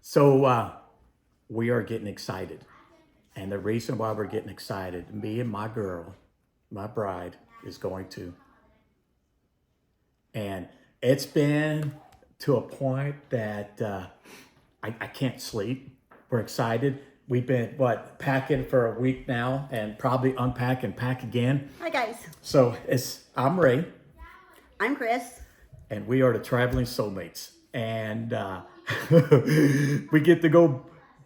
So we are getting excited. And the reason why we're getting excited, me and my girl, my bride, is going to. And it's been to a point that I can't sleep. We're excited. We've been, packing for a week now and probably unpack and pack again. Hi guys, So I'm Ray, I'm Chris. and we are the Traveling Soulmates. And we get to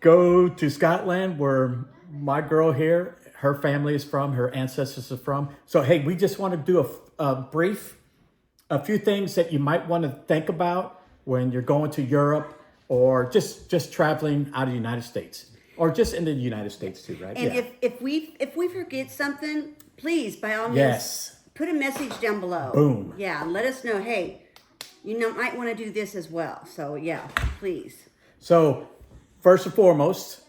go to Scotland, where my girl here, her family is from, her ancestors are from. So hey, we just want to do a few things that you might want to think about when you're going to Europe, or just traveling out of the United States, or just in the United States too, right? And Yeah. if we forget something, please by all means Yes. put a message down below. Boom. Yeah, let us know. Hey, might want to do this as well. So yeah, please. So first and foremost,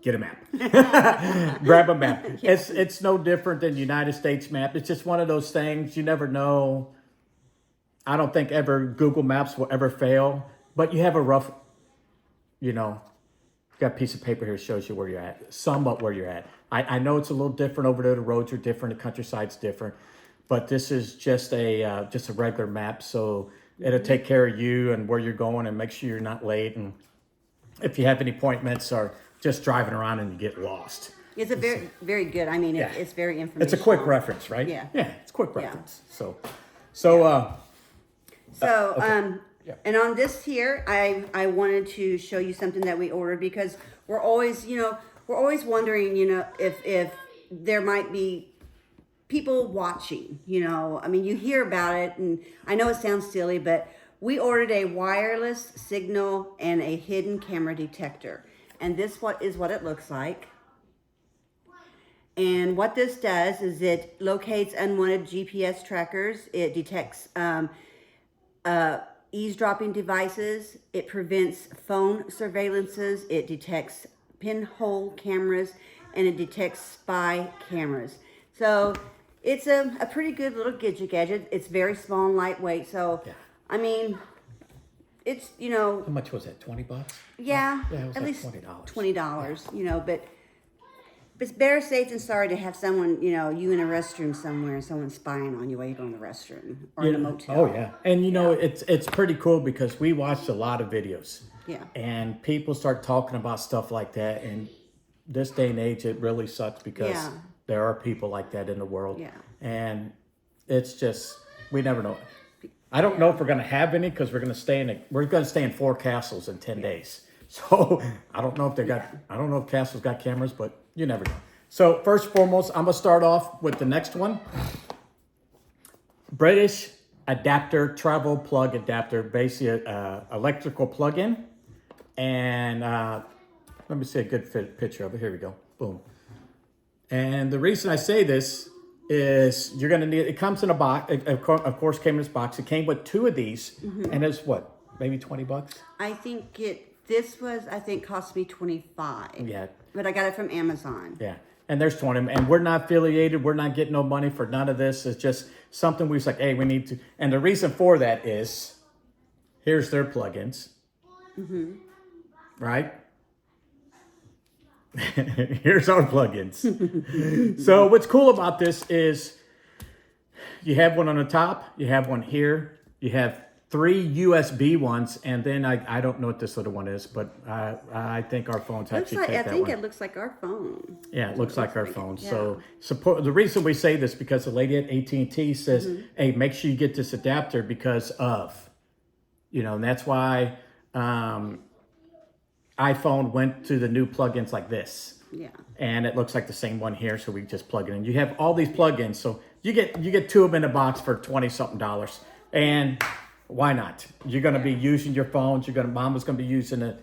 get a map. Grab a map. It's no different than the United States map. It's just one of those things you never know. I don't think Google Maps will ever fail, but you have a rough, got a piece of paper here that shows you where you're at, somewhat where you're at. I know it's a little different over there. The roads are different. The countryside's different, but this is just a regular map. So it'll take care of you and where you're going, and make sure you're not late. And if you have any appointments or just driving around and you get lost. It's a very, very good. I mean, Yeah. it's very informational. It's a quick reference, right? Yeah. Yeah, it's a quick Yeah. reference. So, So, Yeah. and on this here, I wanted to show you something that we ordered, because we're always wondering, if there might be people watching, I mean, you hear about it, and I know it sounds silly, but we ordered a wireless signal and a hidden camera detector. And this is what it looks like. And what this does is it locates unwanted GPS trackers. It detects eavesdropping devices. It prevents phone surveillances. It detects pinhole cameras, and it detects spy cameras. So it's a pretty good little gadget. It's very small and lightweight. So, Yeah. I mean, it's, how much was that? $20? yeah, Yeah, it was at like least $20. $20, but it's better safe than sorry to have someone, you in a restroom somewhere and someone spying on you while you go in the restroom or in a motel. Oh yeah, and it's pretty cool because we watched a lot of videos. Yeah. And people start talking about stuff like that, and this day and age, it really sucks because Yeah. there are people like that in the world. Yeah. And it's just, we never know. I don't know if we're gonna have any, because we're gonna stay in 4 castles in 10 days. So I don't know if I don't know if castles got cameras, but you never know. So first and foremost, I'm gonna start off with the next one. British adapter, travel plug adapter, basically electrical plug-in. And let me see a good picture of it. Here we go. Boom. And the reason I say this is you're going to need, it comes in a box. It, of course, came in this box. It came with 2 of these, and it's what, maybe $20? I think cost me $25. Yeah. But I got it from Amazon. Yeah. And there's 20, and we're not affiliated. We're not getting no money for none of this. It's just something we was like, hey, we need to. And the reason for that is, here's their plugins. Right? Here's our plugins. So what's cool about this is you have one on the top, you have one here, you have 3 USB ones, and then I don't know what this little one is, but I think our phones actually take that one. It looks like our phone. Yeah, it looks like our phone. Yeah. So support. The reason we say this because the lady at AT&T says, "Hey, make sure you get this adapter because of, and that's why iPhone went to the new plugins like this." Yeah. And it looks like the same one here, so we just plug it in. You have all these plugins, so you get 2 of them in a box for $20-something, and why not? You're going to be using your phones. Mama's going to be using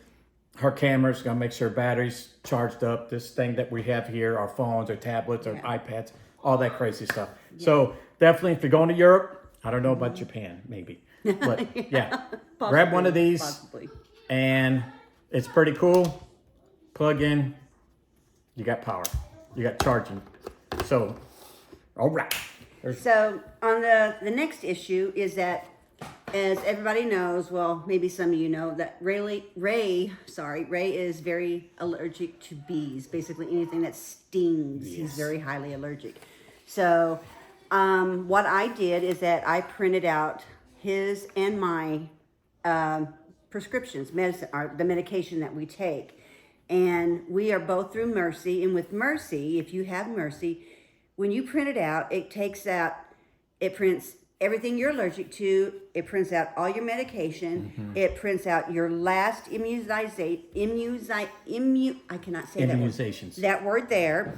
her cameras. Going to make sure her battery's charged up. This thing that we have here, our phones, our tablets, our iPads, all that crazy stuff. Yeah. So definitely, if you're going to Europe, I don't know about Japan, maybe, but yeah, grab one of these, possibly. And it's pretty cool. Plug in. You got power. You got charging. So, all right. So on the next issue is that as everybody knows, well, maybe some of you know that Ray is very allergic to bees. Basically, anything that stings, he's Yes. very highly allergic. So, what I did is that I printed out his and my prescriptions, medicine, or the medication that we take, and we are both through Mercy. And with Mercy, if you have Mercy, when you print it out, it prints everything you're allergic to. It prints out all your medication. It prints out your last I cannot say that word. Immunizations. That word there.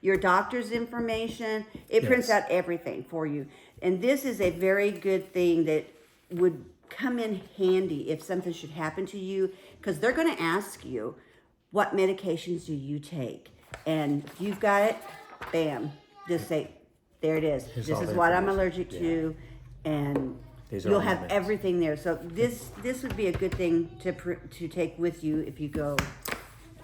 Your doctor's information. It prints Yes. out everything for you. And this is a very good thing that would come in handy if something should happen to you, because they're going to ask you, what medications do you take? And if you've got it, bam, just say, there it is. Here's This all is the what I'm information. allergic to, and These are you'll all have the meds. everything there. So this would be a good thing to take with you if you go.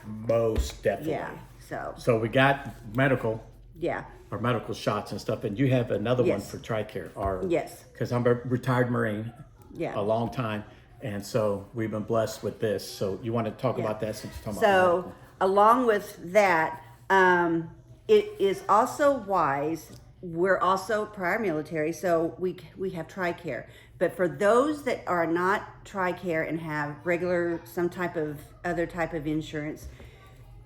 Most definitely. Yeah. So So we got medical yeah. or medical shots and stuff, and you have another one Yes. for TRICARE. Or Yes. because I'm a retired Marine, Yeah. a long time, and so we've been blessed with this. So you want to talk Yeah. about that since you're talking So, about medical. along with that, it is also wise. We're also prior military, so we have TRICARE. But for those that are not TRICARE and have regular, some type of other type of insurance,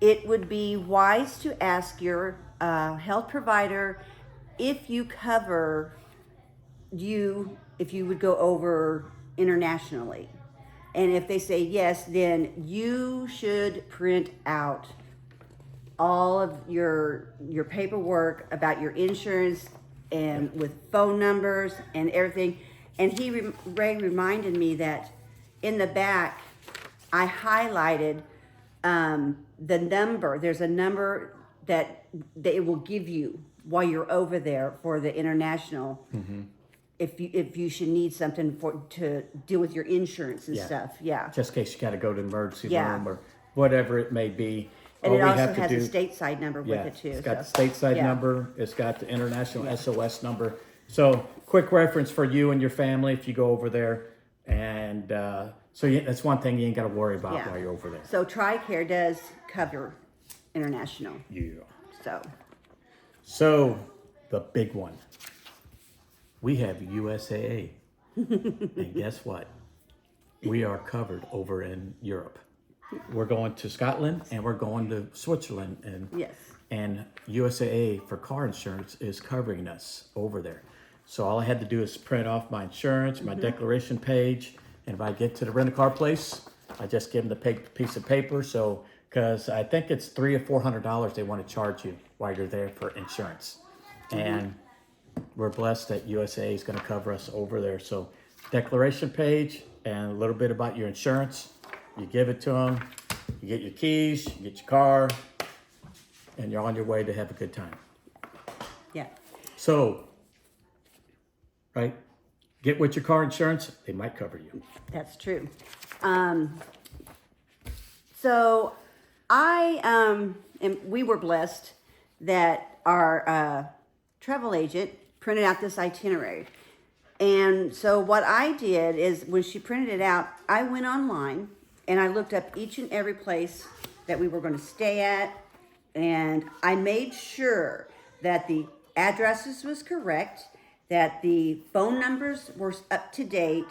it would be wise to ask your health provider if you cover if you would go over internationally. And if they say yes, then you should print out all of your paperwork about your insurance and with phone numbers and everything. And Ray reminded me that in the back, I highlighted the number. There's a number that it will give you while you're over there for the international. If you should need something to deal with your insurance and Yeah. stuff, yeah. Just in case you got to go to the emergency Yeah. room or whatever it may be. And All it we also have to has do, a stateside number with yeah, it too. it's got so. the stateside Yeah. number. It's got the international SOS number. So quick reference for you and your family if you go over there. And that's one thing you ain't got to worry about Yeah. while you're over there. So TRICARE does cover international. Yeah. So So the big one. We have USAA. And guess what? We are covered over in Europe. We're going to Scotland and we're going to Switzerland, yes, and USAA for car insurance is covering us over there. So all I had to do is print off my insurance, my declaration page, and if I get to the rent-a-car place, I just give them the piece of paper. So because I think it's $300 or $400 they want to charge you while you're there for insurance, and we're blessed that USAA is going to cover us over there. So declaration page and a little bit about your insurance. You give it to them, you get your keys, you get your car, and you're on your way to have a good time. yeah, So, right, get with your car insurance, they might cover you. that's true. So we were blessed that our travel agent printed out this itinerary. And so what I did is when she printed it out, I went online and I looked up each and every place that we were going to stay at. And I made sure that the addresses was correct, that the phone numbers were up to date,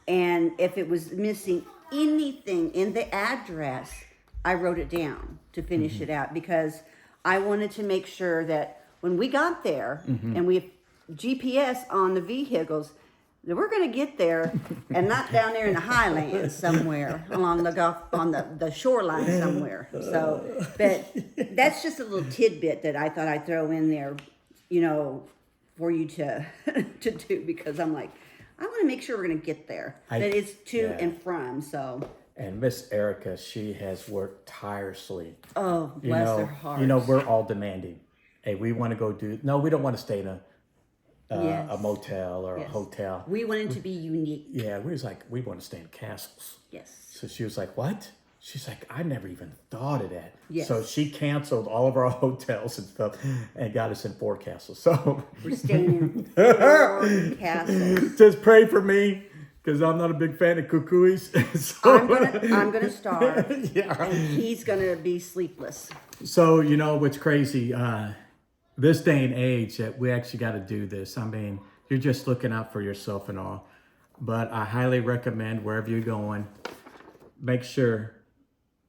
and if it was missing anything in the address, I wrote it down to finish it out, because I wanted to make sure that when we got there and we have GPS on the vehicles, that we're going to get there and not down there in the highlands somewhere along the Gulf, on the shoreline somewhere. So, but that's just a little tidbit that I thought I'd throw in there, for you to to do, because I'm like, I want to make sure we're going to get there. That it's to and from. So. And Miss Erica, she has worked tirelessly. Oh, bless her heart. We're all demanding. Hey, we want to go we don't want to stay in a motel or a hotel. We wanted to be unique. Yeah, we was like, we want to stay in castles. Yes. So she was like, what? She's like, I never even thought of that. Yes. So she canceled all of our hotels and stuff and got us in Fort Castle. So We're staying in Fort Castle. just pray for me because I'm not a big fan of cuckoos. So, I'm gonna starve, yeah. and he's gonna be sleepless. So, you know what's crazy? This day and age that we actually got to do this. I mean, you're just looking out for yourself and all. But I highly recommend wherever you're going, make sure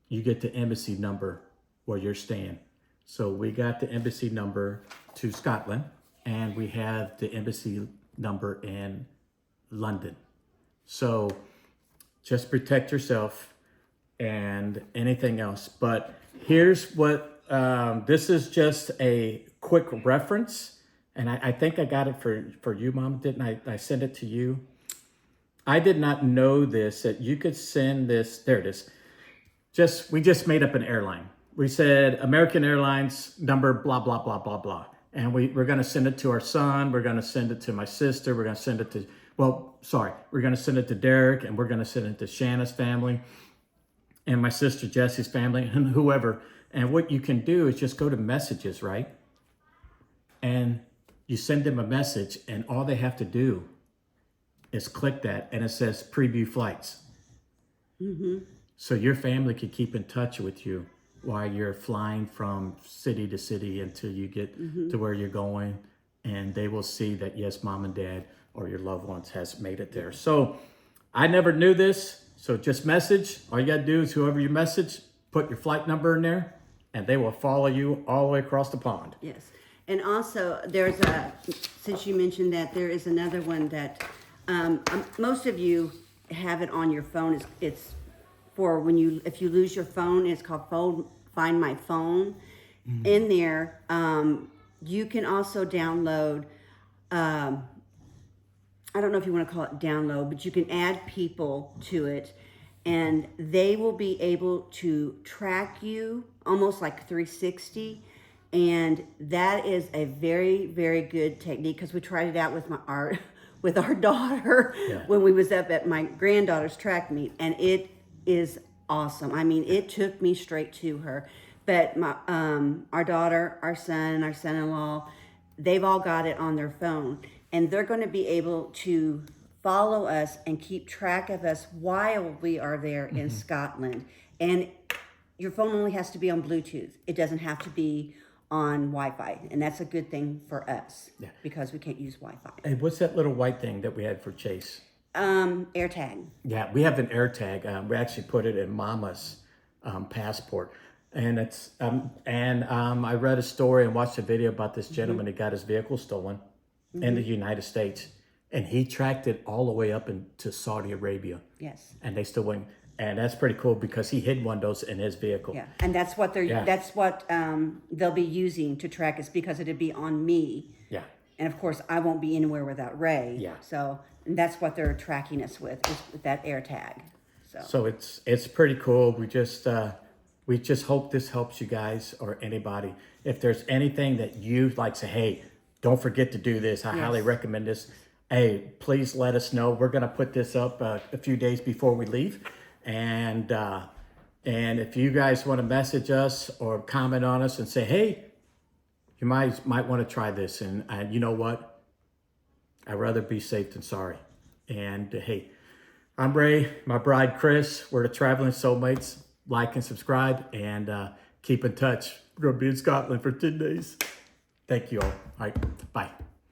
you get the embassy number where you're staying. So we got the embassy number to Scotland, and we have the embassy number in London. So just protect yourself and anything else. But here's what, this is just a quick reference. And I think I got it for you, Mom, didn't I? I sent it to you. I did not know this, that you could send this, there it is. We just made up an airline. We said American Airlines number, blah, blah, blah, blah, blah. And we're going to send it to our son. We're going to send it to my sister. We're going to send it to, we're going to send it to Derek, and we're going to send it to Shanna's family and my sister Jesse's family and whoever. And what you can do is just go to messages, right? And you send them a message, and all they have to do is click that, and it says preview flights. Mm-hmm. So your family can keep in touch with you while you're flying from city to city until you get to where you're going. And they will see that, yes, mom and dad or your loved ones has made it there. So I never knew this. So just message. All you got to do is whoever you message, put your flight number in there, and they will follow you all the way across the pond. Yes. And also, since you mentioned that, there is another one that most of you have it on your phone. It's for if you lose your phone. It's called Find My Phone. Mm-hmm. In there, you can also download. I don't know if you want to call it download, but you can add people to it, and they will be able to track you almost like 360. And that is a very, very good technique, because we tried it out with with our daughter when we was up at my granddaughter's track meet, and it is awesome. I mean, it took me straight to her. But our daughter, our son, and our son-in-law, they've all got it on their phone, and they're going to be able to follow us and keep track of us while we are there in Scotland. And your phone only has to be on Bluetooth. It doesn't have to be on Wi-Fi, and that's a good thing for us because we can't use Wi-Fi. Hey, what's that little white thing that we had for Chase? AirTag. Yeah, we have an AirTag. We actually put it in Mama's passport, and it's I read a story and watched a video about this gentleman that got his vehicle stolen in the United States, and he tracked it all the way up into Saudi Arabia. Yes. And they still went. And that's pretty cool because he hid one of those in his vehicle. Yeah, and that's what they'll be using to track us, because it'd be on me. Yeah. And of course, I won't be anywhere without Ray. Yeah. So, and that's what they're tracking us with, is with that AirTag. So it's pretty cool. We just hope this helps you guys or anybody. If there's anything that you like, say, hey, don't forget to do this. I highly recommend this. Hey, please let us know. We're gonna put this up a few days before we leave. And if you guys want to message us or comment on us and say, hey, you might want to try this. And you know what? I'd rather be safe than sorry. And hey, I'm Ray, my bride, Chris. We're the Traveling Soulmates. Like and subscribe, and keep in touch. We're going to be in Scotland for 10 days. Thank you all. All right, bye.